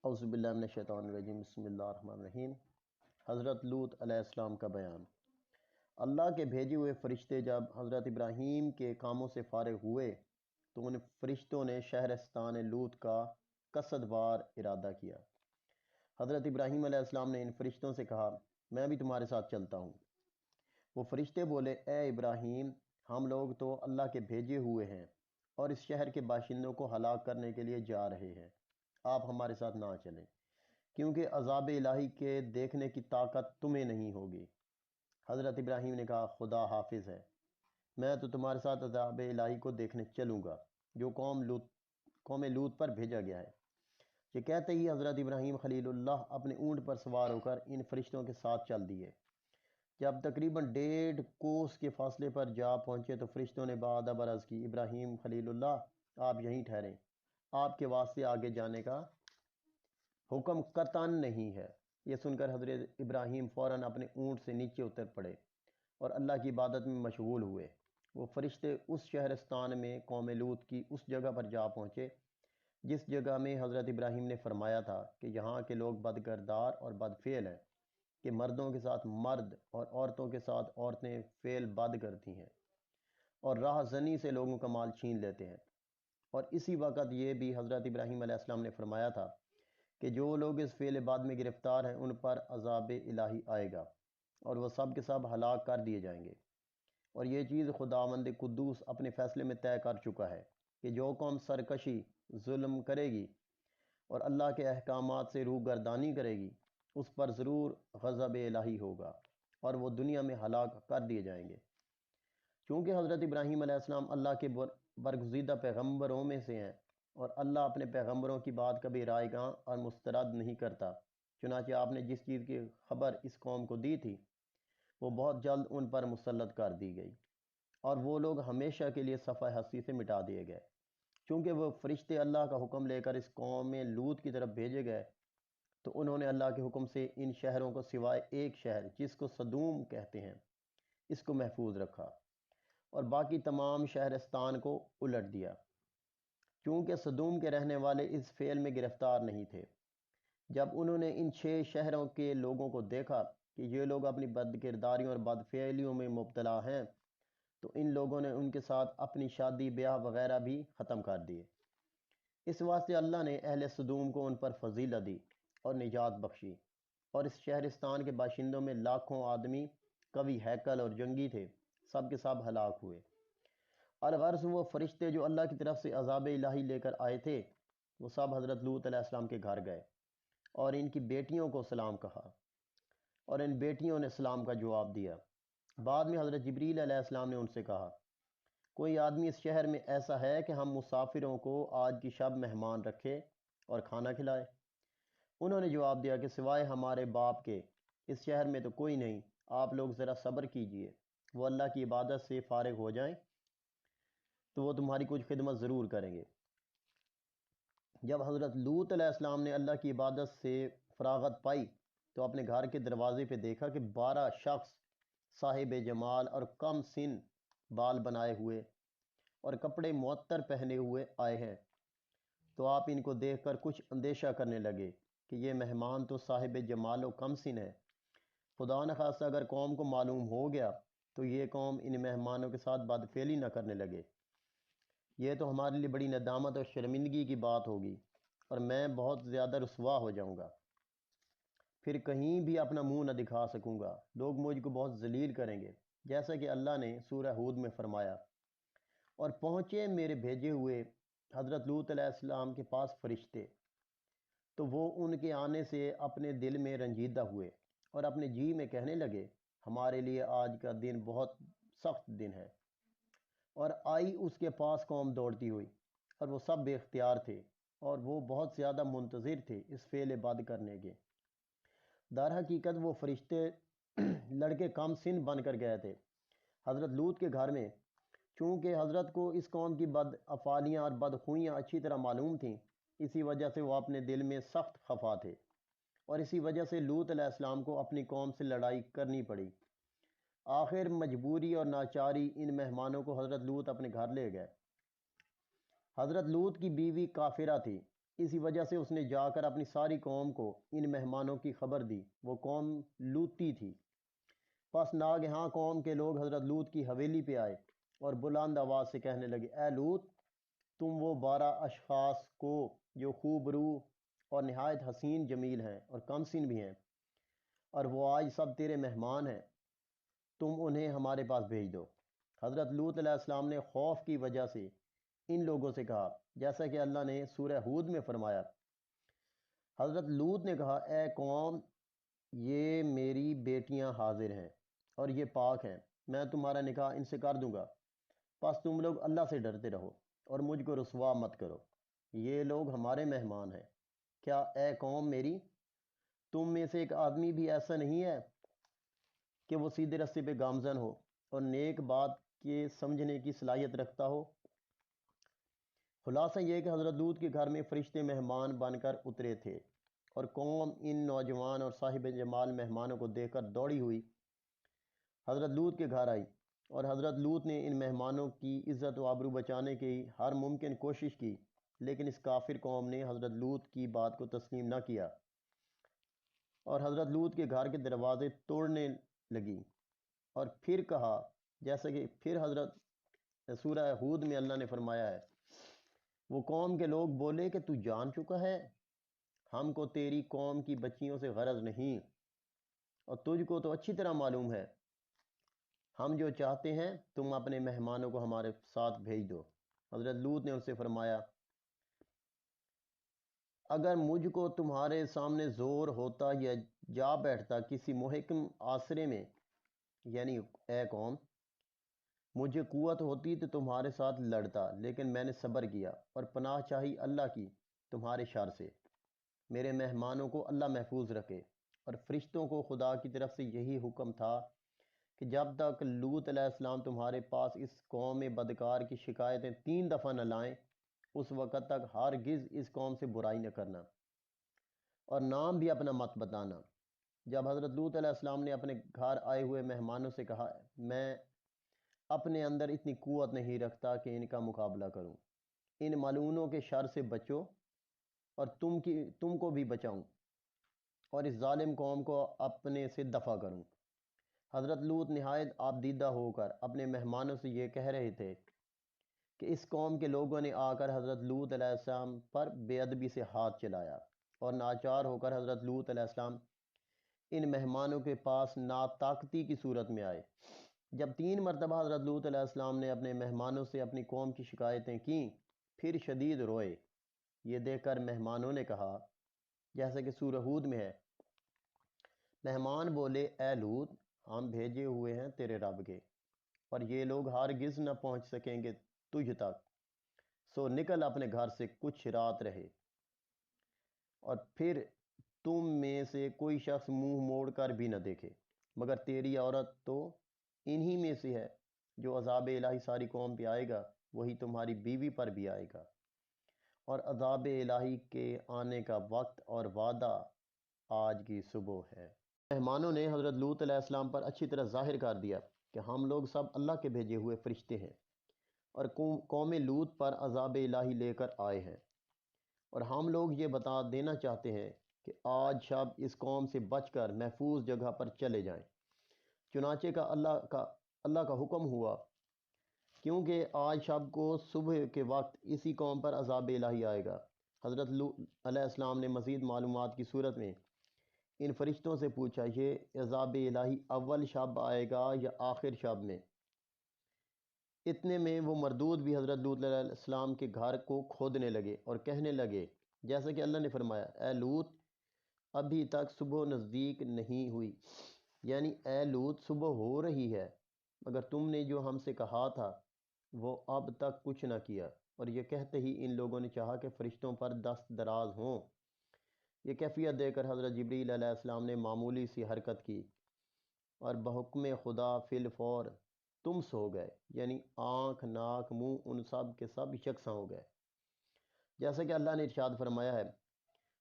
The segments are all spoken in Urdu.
اعوذ باللہ من الشیطان الرجیم، بسم اللہ الرحمن الرحیم۔ حضرت لوط علیہ السلام کا بیان۔ اللہ کے بھیجے ہوئے فرشتے جب حضرت ابراہیم کے کاموں سے فارغ ہوئے تو ان فرشتوں نے شہرستان لوط کا قصدوار ارادہ کیا۔ حضرت ابراہیم علیہ السلام نے ان فرشتوں سے کہا، میں بھی تمہارے ساتھ چلتا ہوں۔ وہ فرشتے بولے، اے ابراہیم، ہم لوگ تو اللہ کے بھیجے ہوئے ہیں اور اس شہر کے باشندوں کو ہلاک کرنے کے لیے جا رہے ہیں، آپ ہمارے ساتھ نہ چلیں، کیونکہ عذاب الہی کے دیکھنے کی طاقت تمہیں نہیں ہوگی۔ حضرت ابراہیم نے کہا، خدا حافظ ہے، میں تو تمہارے ساتھ عذاب الہی کو دیکھنے چلوں گا جو قوم لوط پر بھیجا گیا ہے۔ یہ کہتے ہی حضرت ابراہیم خلیل اللہ اپنے اونٹ پر سوار ہو کر ان فرشتوں کے ساتھ چل دیے۔ جب تقریباً 1.5 کوس کے فاصلے پر جا پہنچے تو فرشتوں نے باداب عرض کی، ابراہیم خلیل اللہ، آپ یہیں ٹھہریں، آپ کے واسطے آگے جانے کا حکم قطعاً نہیں ہے۔ یہ سن کر حضرت ابراہیم فوراً اپنے اونٹ سے نیچے اتر پڑے اور اللہ کی عبادت میں مشغول ہوئے۔ وہ فرشتے اس شہرستان میں قوم لوط کی اس جگہ پر جا پہنچے جس جگہ میں حضرت ابراہیم نے فرمایا تھا کہ یہاں کے لوگ بد کردار اور بد فعل ہیں، کہ مردوں کے ساتھ مرد اور عورتوں کے ساتھ عورتیں فعل بد کرتی ہیں اور راہ زنی سے لوگوں کا مال چھین لیتے ہیں۔ اور اسی وقت یہ بھی حضرت ابراہیم علیہ السلام نے فرمایا تھا کہ جو لوگ اس فعل بد میں گرفتار ہیں ان پر عذاب الہی آئے گا اور وہ سب کے سب ہلاک کر دیے جائیں گے۔ اور یہ چیز خداوند قدوس اپنے فیصلے میں طے کر چکا ہے کہ جو قوم سرکشی، ظلم کرے گی اور اللہ کے احکامات سے روگردانی کرے گی اس پر ضرور غضب الہی ہوگا اور وہ دنیا میں ہلاک کر دیے جائیں گے۔ چونکہ حضرت ابراہیم علیہ السلام اللہ کے برگزیدہ پیغمبروں میں سے ہیں اور اللہ اپنے پیغمبروں کی بات کبھی رائے گاں اور مسترد نہیں کرتا، چنانچہ آپ نے جس چیز کی خبر اس قوم کو دی تھی وہ بہت جلد ان پر مسلط کر دی گئی اور وہ لوگ ہمیشہ کے لیے صفحہ ہستی سے مٹا دیے گئے۔ چونکہ وہ فرشتے اللہ کا حکم لے کر اس قوم میں لوط کی طرف بھیجے گئے تو انہوں نے اللہ کے حکم سے ان شہروں کو سوائے ایک شہر جس کو صدوم کہتے ہیں اس کو محفوظ رکھا اور باقی تمام شہرستان کو الٹ دیا، چونکہ صدوم کے رہنے والے اس فعل میں گرفتار نہیں تھے۔ جب انہوں نے ان 6 شہروں کے لوگوں کو دیکھا کہ یہ لوگ اپنی بد کرداریوں اور بد فعلیوں میں مبتلا ہیں تو ان لوگوں نے ان کے ساتھ اپنی شادی بیاہ وغیرہ بھی ختم کر دیے۔ اس واسطے اللہ نے اہل صدوم کو ان پر فضیلت دی اور نجات بخشی، اور اس شہرستان کے باشندوں میں لاکھوں آدمی قوی ہیکل اور جنگی تھے، سب کے سب ہلاک ہوئے۔ الغرض وہ فرشتے جو اللہ کی طرف سے عذاب الہی لے کر آئے تھے وہ سب حضرت لوط علیہ السلام کے گھر گئے اور ان کی بیٹیوں کو سلام کہا اور ان بیٹیوں نے سلام کا جواب دیا۔ بعد میں حضرت جبریل علیہ السلام نے ان سے کہا، کوئی آدمی اس شہر میں ایسا ہے کہ ہم مسافروں کو آج کی شب مہمان رکھے اور کھانا کھلائے؟ انہوں نے جواب دیا کہ سوائے ہمارے باپ کے اس شہر میں تو کوئی نہیں، آپ لوگ ذرا صبر کیجئے، وہ اللہ کی عبادت سے فارغ ہو جائیں تو وہ تمہاری کچھ خدمت ضرور کریں گے۔ جب حضرت لوط علیہ السلام نے اللہ کی عبادت سے فراغت پائی تو اپنے گھر کے دروازے پہ دیکھا کہ 12 شخص صاحب جمال اور کم سن بال بنائے ہوئے اور کپڑے معطر پہنے ہوئے آئے ہیں، تو آپ ان کو دیکھ کر کچھ اندیشہ کرنے لگے کہ یہ مہمان تو صاحب جمال و کم سن ہے، خدا نخواستہ اگر قوم کو معلوم ہو گیا تو یہ قوم ان مہمانوں کے ساتھ بدفعلی نہ کرنے لگے، یہ تو ہمارے لیے بڑی ندامت اور شرمندگی کی بات ہوگی اور میں بہت زیادہ رسوا ہو جاؤں گا، پھر کہیں بھی اپنا منہ نہ دکھا سکوں گا، لوگ مجھ کو بہت ذلیل کریں گے، جیسا کہ اللہ نے سورہ ہود میں فرمایا۔ اور پہنچے میرے بھیجے ہوئے حضرت لوط علیہ السلام کے پاس فرشتے تو وہ ان کے آنے سے اپنے دل میں رنجیدہ ہوئے اور اپنے جی میں کہنے لگے، ہمارے لیے آج کا دن بہت سخت دن ہے۔ اور آئی اس کے پاس قوم دوڑتی ہوئی اور وہ سب بے اختیار تھے اور وہ بہت زیادہ منتظر تھے اس فعل بد کرنے کے۔ در حقیقت وہ فرشتے لڑکے کم سن بن کر گئے تھے حضرت لوط کے گھر میں، چونکہ حضرت کو اس قوم کی بد افعالیاں اور بدخوئیاں اچھی طرح معلوم تھیں، اسی وجہ سے وہ اپنے دل میں سخت خفا تھے اور اسی وجہ سے لوط علیہ السلام کو اپنی قوم سے لڑائی کرنی پڑی۔ آخر مجبوری اور ناچاری ان مہمانوں کو حضرت لوط اپنے گھر لے گئے۔ حضرت لوط کی بیوی کافرہ تھی، اسی وجہ سے اس نے جا کر اپنی ساری قوم کو ان مہمانوں کی خبر دی۔ وہ قوم لوتی تھی۔ پس ناگہاں قوم کے لوگ حضرت لوط کی حویلی پہ آئے اور بلند آواز سے کہنے لگے، اے لوط، تم وہ 12 اشخاص کو جو خوب رو اور نہایت حسین جمیل ہیں اور کم سن بھی ہیں، اور وہ آج سب تیرے مہمان ہیں، تم انہیں ہمارے پاس بھیج دو۔ حضرت لوط علیہ السلام نے خوف کی وجہ سے ان لوگوں سے کہا، جیسا کہ اللہ نے سورہ ہود میں فرمایا۔ حضرت لوط نے کہا، اے قوم، یہ میری بیٹیاں حاضر ہیں اور یہ پاک ہیں، میں تمہارا نکاح ان سے کر دوں گا، پس تم لوگ اللہ سے ڈرتے رہو اور مجھ کو رسوا مت کرو، یہ لوگ ہمارے مہمان ہیں۔ کیا اے قوم میری، تم میں سے ایک آدمی بھی ایسا نہیں ہے کہ وہ سیدھے راستے پہ گامزن ہو اور نیک بات کے سمجھنے کی صلاحیت رکھتا ہو؟ خلاصہ یہ کہ حضرت لوط کے گھر میں فرشتے مہمان بن کر اترے تھے، اور قوم ان نوجوان اور صاحب جمال مہمانوں کو دیکھ کر دوڑی ہوئی حضرت لوط کے گھر آئی، اور حضرت لوط نے ان مہمانوں کی عزت و آبرو بچانے کی ہر ممکن کوشش کی، لیکن اس کافر قوم نے حضرت لوط کی بات کو تسلیم نہ کیا اور حضرت لوط کے گھر کے دروازے توڑنے لگی۔ اور پھر کہا، جیسا کہ پھر حضرت سورہ ہود میں اللہ نے فرمایا ہے، وہ قوم کے لوگ بولے کہ تو جان چکا ہے، ہم کو تیری قوم کی بچیوں سے غرض نہیں، اور تجھ کو تو اچھی طرح معلوم ہے، ہم جو چاہتے ہیں تم اپنے مہمانوں کو ہمارے ساتھ بھیج دو۔ حضرت لوط نے ان سے فرمایا، اگر مجھ کو تمہارے سامنے زور ہوتا یا جا بیٹھتا کسی محکم آسرے میں، یعنی اے قوم، مجھے قوت ہوتی تو تمہارے ساتھ لڑتا، لیکن میں نے صبر کیا اور پناہ چاہی اللہ کی تمہارے شر سے۔ میرے مہمانوں کو اللہ محفوظ رکھے۔ اور فرشتوں کو خدا کی طرف سے یہی حکم تھا کہ جب تک لوط علیہ السلام تمہارے پاس اس قوم بدکار کی شکایتیں 3 دفعہ نہ لائیں، اس وقت تک ہرگز اس قوم سے برائی نہ کرنا اور نام بھی اپنا مت بتانا۔ جب حضرت لوط علیہ السلام نے اپنے گھر آئے ہوئے مہمانوں سے کہا، میں اپنے اندر اتنی قوت نہیں رکھتا کہ ان کا مقابلہ کروں، ان ملعونوں کے شر سے بچو اور تم کو بھی بچاؤں اور اس ظالم قوم کو اپنے سے دفع کروں۔ حضرت لوط نہایت آبدیدہ ہو کر اپنے مہمانوں سے یہ کہہ رہے تھے کہ اس قوم کے لوگوں نے آ کر حضرت لوط علیہ السلام پر بے ادبی سے ہاتھ چلایا، اور ناچار ہو کر حضرت لوط علیہ السلام ان مہمانوں کے پاس ناطاقتی کی صورت میں آئے۔ جب 3 مرتبہ حضرت لوط علیہ السلام نے اپنے مہمانوں سے اپنی قوم کی شکایتیں کیں، پھر شدید روئے۔ یہ دیکھ کر مہمانوں نے کہا، جیسا کہ سورہ ہود میں ہے، مہمان بولے، اے لوط، ہم بھیجے ہوئے ہیں تیرے رب کے، اور یہ لوگ ہرگز نہ پہنچ سکیں گے تجھ تک، سو نکل اپنے گھر سے کچھ رات رہے، اور پھر تم میں سے کوئی شخص منہ موڑ کر بھی نہ دیکھے، مگر تیری عورت تو انہی میں سے ہے۔ جو عذاب الہی ساری قوم پہ آئے گا وہی تمہاری بیوی پر بھی آئے گا، اور عذاب الہی کے آنے کا وقت اور وعدہ آج کی صبح ہے۔ مہمانوں نے حضرت لوط علیہ السلام پر اچھی طرح ظاہر کر دیا کہ ہم لوگ سب اللہ کے بھیجے ہوئے فرشتے ہیں اور قوم لوط پر عذاب الہی لے کر آئے ہیں، اور ہم لوگ یہ بتا دینا چاہتے ہیں کہ آج شب اس قوم سے بچ کر محفوظ جگہ پر چلے جائیں۔ چنانچہ اللہ کا حکم ہوا، کیونکہ آج شب کو صبح کے وقت اسی قوم پر عذاب الہی آئے گا۔ حضرت لوط علیہ السلام نے مزید معلومات کی صورت میں ان فرشتوں سے پوچھا، یہ عذاب الہی اول شب آئے گا یا آخر شب میں؟ اتنے میں وہ مردود بھی حضرت لوط علیہ السلام کے گھر کو کھودنے لگے اور کہنے لگے، جیسا کہ اللہ نے فرمایا، اے لوط، ابھی تک صبح نزدیک نہیں ہوئی، یعنی اے لوط، صبح ہو رہی ہے، مگر تم نے جو ہم سے کہا تھا وہ اب تک کچھ نہ کیا۔ اور یہ کہتے ہی ان لوگوں نے چاہا کہ فرشتوں پر دست دراز ہوں۔ یہ کیفیت دے کر حضرت جبریل علیہ السلام نے معمولی سی حرکت کی اور بحکم خدا فی الفور تم سو گئے، یعنی آنکھ، ناک، منہ ان سب کے سب یکساں ہو گئے، جیسا کہ اللہ نے ارشاد فرمایا ہے،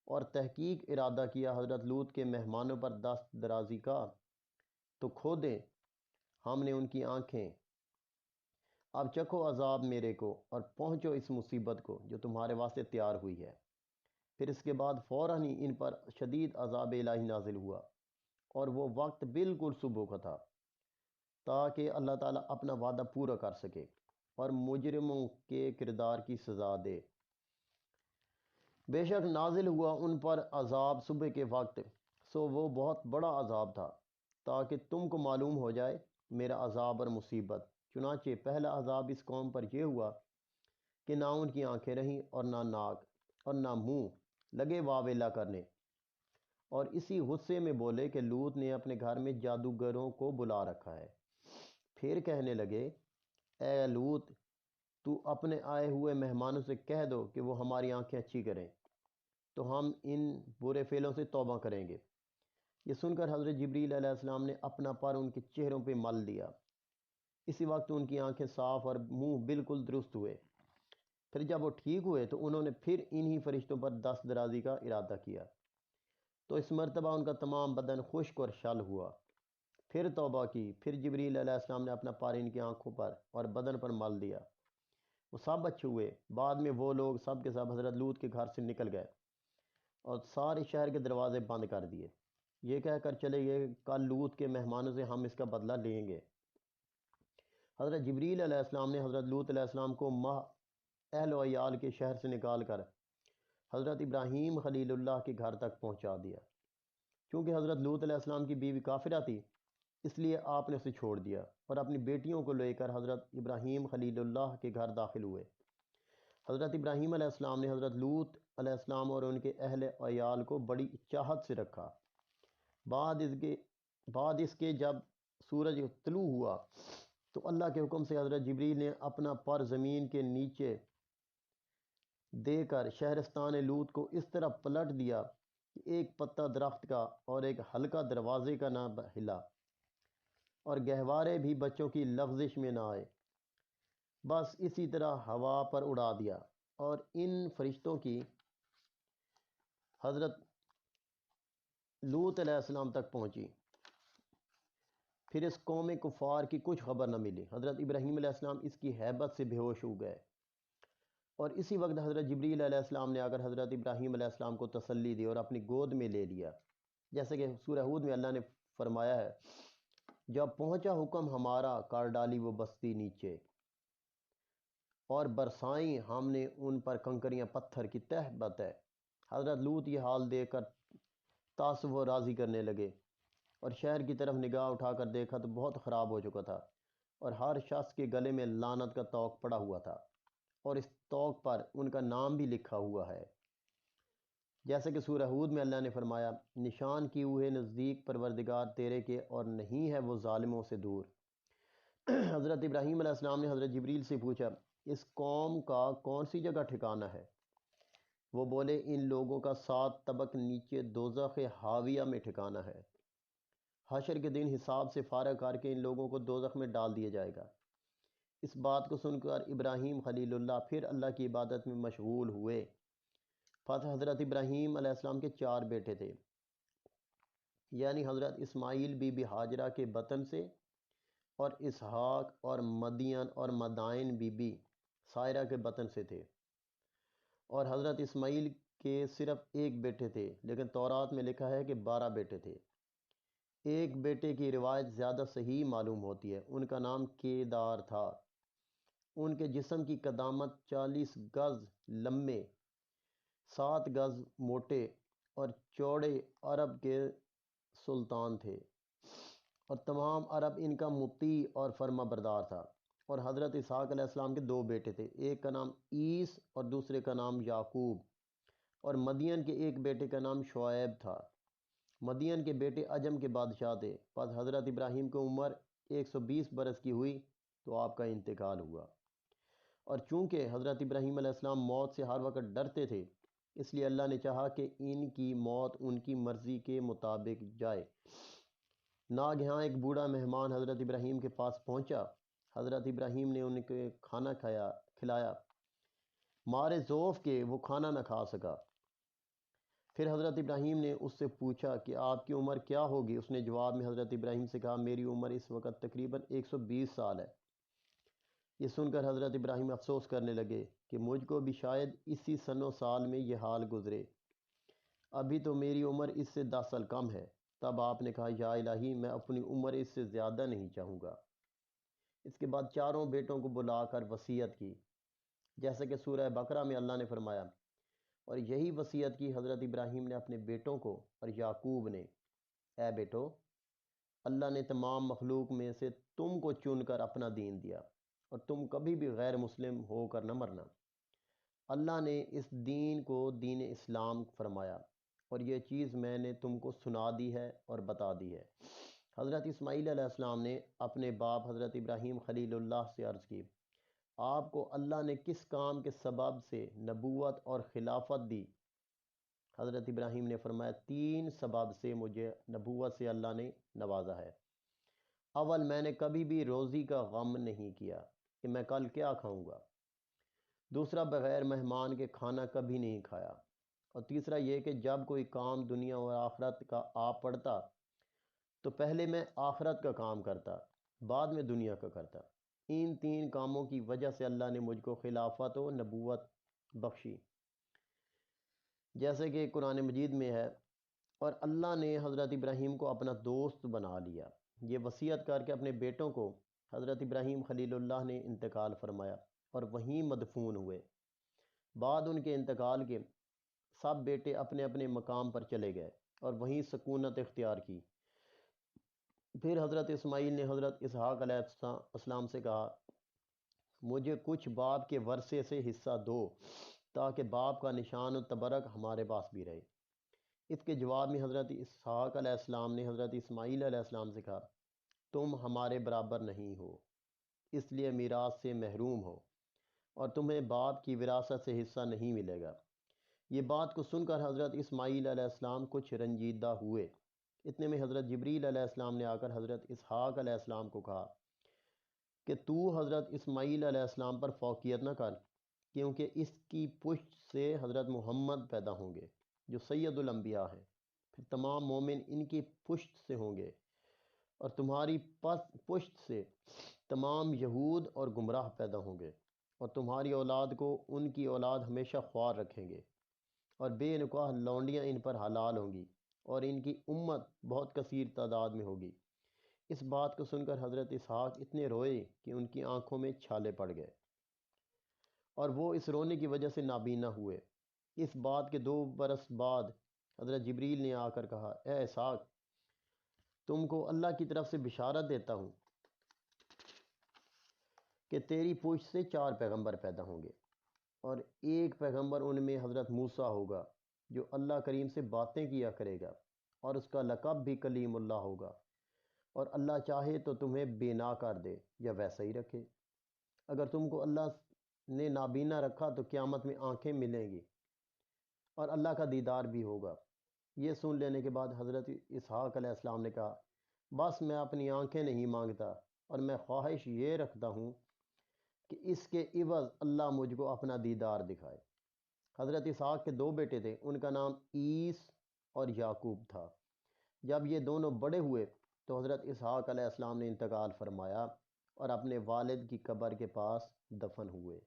اور تحقیق ارادہ کیا حضرت لوط کے مہمانوں پر دست درازی کا، تو کھودیں ہم نے ان کی آنکھیں۔ اب چکھو عذاب میرے کو اور پہنچو اس مصیبت کو جو تمہارے واسطے تیار ہوئی ہے۔ پھر اس کے بعد فوراً ہی ان پر شدید عذاب الہی نازل ہوا، اور وہ وقت بالکل صبح کا تھا، تاکہ اللہ تعالیٰ اپنا وعدہ پورا کر سکے اور مجرموں کے کردار کی سزا دے۔ بے شک نازل ہوا ان پر عذاب صبح کے وقت، سو وہ بہت بڑا عذاب تھا، تاکہ تم کو معلوم ہو جائے میرا عذاب اور مصیبت۔ چنانچہ پہلا عذاب اس قوم پر یہ ہوا کہ نہ ان کی آنکھیں رہیں اور نہ ناک اور نہ منہ، لگے واویلا کرنے، اور اسی غصے میں بولے کہ لوط نے اپنے گھر میں جادوگروں کو بلا رکھا ہے۔ پھر کہنے لگے، اے لوط، تو اپنے آئے ہوئے مہمانوں سے کہہ دو کہ وہ ہماری آنکھیں اچھی کریں تو ہم ان برے فعلوں سے توبہ کریں گے۔ یہ سن کر حضرت جبریل علیہ السلام نے اپنا پر ان کے چہروں پہ مل دیا، اسی وقت ان کی آنکھیں صاف اور منہ بالکل درست ہوئے۔ پھر جب وہ ٹھیک ہوئے تو انہوں نے پھر انہی فرشتوں پر دست درازی کا ارادہ کیا، تو اس مرتبہ ان کا تمام بدن خشک اور شل ہوا۔ پھر توبہ کی، پھر جبریل علیہ السلام نے اپنا پر ان کی آنکھوں پر اور بدن پر مل دیا، وہ سب اچھے ہوئے۔ بعد میں وہ لوگ سب کے سب حضرت لوط کے گھر سے نکل گئے اور سارے شہر کے دروازے بند کر دیے، یہ کہہ کر چلے گئے کل لوط کے مہمانوں سے ہم اس کا بدلہ لیں گے۔ حضرت جبریل علیہ السلام نے حضرت لوط علیہ السلام کو اہل و عیال کے شہر سے نکال کر حضرت ابراہیم خلیل اللہ کے گھر تک پہنچا دیا۔ چونکہ حضرت لوط علیہ السلام کی بیوی کافرہ تھی، اس لیے آپ نے اسے چھوڑ دیا اور اپنی بیٹیوں کو لے کر حضرت ابراہیم خلیل اللہ کے گھر داخل ہوئے۔ حضرت ابراہیم علیہ السلام نے حضرت لوط علیہ السلام اور ان کے اہل عیال کو بڑی چاہت سے رکھا۔ بعد اس کے جب سورج طلوع ہوا تو اللہ کے حکم سے حضرت جبریل نے اپنا پر زمین کے نیچے دے کر شہرستان لوط کو اس طرح پلٹ دیا کہ ایک پتا درخت کا اور ایک حلقہ دروازے کا نہ ہلا، اور گہوارے بھی بچوں کی لغزش میں نہ آئے، بس اسی طرح ہوا پر اڑا دیا، اور ان فرشتوں کی حضرت لوط علیہ السلام تک پہنچی۔ پھر اس قوم کفار کی کچھ خبر نہ ملی۔ حضرت ابراہیم علیہ السلام اس کی ہیبت سے بے ہوش ہو گئے، اور اسی وقت حضرت جبریل علیہ السلام نے آ کر حضرت ابراہیم علیہ السلام کو تسلی دی اور اپنی گود میں لے لیا، جیسے کہ سورہ ہود میں اللہ نے فرمایا ہے، جب پہنچا حکم ہمارا کر ڈالی وہ بستی نیچے، اور برسائیں ہم نے ان پر کنکریاں پتھر کی تہ بتہ۔ حضرت لوط یہ حال دیکھ کر تعصب و راضی کرنے لگے، اور شہر کی طرف نگاہ اٹھا کر دیکھا تو بہت خراب ہو چکا تھا، اور ہر شخص کے گلے میں لعنت کا طوق پڑا ہوا تھا، اور اس طوق پر ان کا نام بھی لکھا ہوا ہے، جیسے کہ سورہ ہود میں اللہ نے فرمایا، نشان کی ہوئے نزدیک پروردگار تیرے کے، اور نہیں ہے وہ ظالموں سے دور۔ حضرت ابراہیم علیہ السلام نے حضرت جبریل سے پوچھا، اس قوم کا کون سی جگہ ٹھکانہ ہے؟ وہ بولے، ان لوگوں کا 7 طبق نیچے دوزخ حاویہ میں ٹھکانہ ہے۔ حشر کے دن حساب سے فارغ کر کے ان لوگوں کو دوزخ میں ڈال دیا جائے گا۔ اس بات کو سن کر ابراہیم خلیل اللہ پھر اللہ کی عبادت میں مشغول ہوئے۔ پس حضرت ابراہیم علیہ السلام کے 4 بیٹے تھے، یعنی حضرت اسماعیل بی بی ہاجرہ کے بطن سے، اور اسحاق اور مدین اور مدائن بی بی سائرہ کے بطن سے تھے۔ اور حضرت اسماعیل کے صرف ایک بیٹے تھے، لیکن تورات میں لکھا ہے کہ 12 بیٹے تھے۔ ایک بیٹے کی روایت زیادہ صحیح معلوم ہوتی ہے، ان کا نام کیدار تھا۔ ان کے جسم کی قدامت 40 گز لمبے، 7 گز موٹے اور چوڑے عرب کے سلطان تھے، اور تمام عرب ان کا مطیع اور فرما بردار تھا۔ اور حضرت اسحاق علیہ السلام کے 2 بیٹے تھے، ایک کا نام عیس اور دوسرے کا نام یعقوب۔ اور مدین کے ایک بیٹے کا نام شعیب تھا۔ مدین کے بیٹے عجم کے بادشاہ تھے۔ پس حضرت ابراہیم کی عمر 120 برس کی ہوئی تو آپ کا انتقال ہوا، اور چونکہ حضرت ابراہیم علیہ السلام موت سے ہر وقت ڈرتے تھے، اس لیے اللہ نے چاہا کہ ان کی موت ان کی مرضی کے مطابق جائے۔ ناگہاں ایک بوڑھا مہمان حضرت ابراہیم کے پاس پہنچا۔ حضرت ابراہیم نے ان کو کھانا کھلایا، مارے ذوف کے وہ کھانا نہ کھا سکا۔ پھر حضرت ابراہیم نے اس سے پوچھا کہ آپ کی عمر کیا ہوگی؟ اس نے جواب میں حضرت ابراہیم سے کہا، میری عمر اس وقت تقریباً 120 سال ہے۔ یہ سن کر حضرت ابراہیم افسوس کرنے لگے کہ مجھ کو بھی شاید اسی سن و سال میں یہ حال گزرے۔ ابھی تو میری عمر اس سے 10 سال کم ہے۔ تب آپ نے کہا یا الہی میں اپنی عمر اس سے زیادہ نہیں چاہوں گا۔ اس کے بعد چاروں بیٹوں کو بلا کر وصیت کی، جیسے کہ سورہ بقرہ میں اللہ نے فرمایا، اور یہی وصیت کی حضرت ابراہیم نے اپنے بیٹوں کو اور یعقوب نے، اے بیٹو، اللہ نے تمام مخلوق میں سے تم کو چن کر اپنا دین دیا، اور تم کبھی بھی غیر مسلم ہو کر نہ مرنا۔ اللہ نے اس دین کو دین اسلام فرمایا، اور یہ چیز میں نے تم کو سنا دی ہے اور بتا دی ہے۔ حضرت اسماعیل علیہ السلام نے اپنے باپ حضرت ابراہیم خلیل اللہ سے عرض کی، آپ کو اللہ نے کس کام کے سبب سے نبوت اور خلافت دی؟ حضرت ابراہیم نے فرمایا، 3 سبب سے مجھے نبوت سے اللہ نے نوازا ہے۔ اول، میں نے کبھی بھی روزی کا غم نہیں کیا کہ میں کل کیا کھاؤں گا۔ دوسرا، بغیر مہمان کے کھانا کبھی نہیں کھایا۔ اور تیسرا یہ کہ جب کوئی کام دنیا اور آخرت کا آ پڑتا تو پہلے میں آخرت کا کام کرتا، بعد میں دنیا کا کرتا۔ ان 3 کاموں کی وجہ سے اللہ نے مجھ کو خلافت و نبوت بخشی، جیسے کہ قرآن مجید میں ہے، اور اللہ نے حضرت ابراہیم کو اپنا دوست بنا لیا۔ یہ وصیت کر کے اپنے بیٹوں کو حضرت ابراہیم خلیل اللہ نے انتقال فرمایا اور وہیں مدفون ہوئے۔ بعد ان کے انتقال کے سب بیٹے اپنے اپنے مقام پر چلے گئے اور وہیں سکونت اختیار کی۔ پھر حضرت اسماعیل نے حضرت اسحاق علیہ السلام سے کہا، مجھے کچھ باپ کے ورثے سے حصہ دو تاکہ باپ کا نشان و تبرک ہمارے پاس بھی رہے۔ اس کے جواب میں حضرت اسحاق علیہ السلام نے حضرت اسماعیل علیہ السلام سے کہا، تم ہمارے برابر نہیں ہو، اس لیے میراث سے محروم ہو، اور تمہیں باپ کی وراثت سے حصہ نہیں ملے گا۔ یہ بات کو سن کر حضرت اسماعیل علیہ السلام کچھ رنجیدہ ہوئے۔ اتنے میں حضرت جبریل علیہ السلام نے آ کر حضرت اسحاق علیہ السلام کو کہا کہ تو حضرت اسماعیل علیہ السلام پر فوقیت نہ کر، کیونکہ اس کی پشت سے حضرت محمد پیدا ہوں گے جو سید الانبیاء ہیں، پھر تمام مومن ان کی پشت سے ہوں گے، اور تمہاری پشت سے تمام یہود اور گمراہ پیدا ہوں گے، اور تمہاری اولاد کو ان کی اولاد ہمیشہ خوار رکھیں گے، اور بے نکاح لونڈیاں ان پر حلال ہوں گی، اور ان کی امت بہت کثیر تعداد میں ہوگی۔ اس بات کو سن کر حضرت اسحاق اتنے روئے کہ ان کی آنکھوں میں چھالے پڑ گئے، اور وہ اس رونے کی وجہ سے نابینا ہوئے۔ اس بات کے 2 برس بعد حضرت جبریل نے آ کر کہا، اے اسحاق، تم کو اللہ کی طرف سے بشارت دیتا ہوں کہ تیری پشت سے 4 پیغمبر پیدا ہوں گے، اور ایک پیغمبر ان میں حضرت موسیٰ ہوگا جو اللہ کریم سے باتیں کیا کرے گا، اور اس کا لقب بھی کلیم اللہ ہوگا، اور اللہ چاہے تو تمہیں بینا کر دے یا ویسا ہی رکھے۔ اگر تم کو اللہ نے نابینا رکھا تو قیامت میں آنکھیں ملیں گی اور اللہ کا دیدار بھی ہوگا۔ یہ سن لینے کے بعد حضرت اسحاق علیہ السلام نے کہا، بس میں اپنی آنکھیں نہیں مانگتا، اور میں خواہش یہ رکھتا ہوں کہ اس کے عوض اللہ مجھ کو اپنا دیدار دکھائے۔ حضرت اسحاق کے 2 بیٹے تھے، ان کا نام عیس اور یعقوب تھا۔ جب یہ دونوں بڑے ہوئے تو حضرت اسحاق علیہ السلام نے انتقال فرمایا اور اپنے والد کی قبر کے پاس دفن ہوئے۔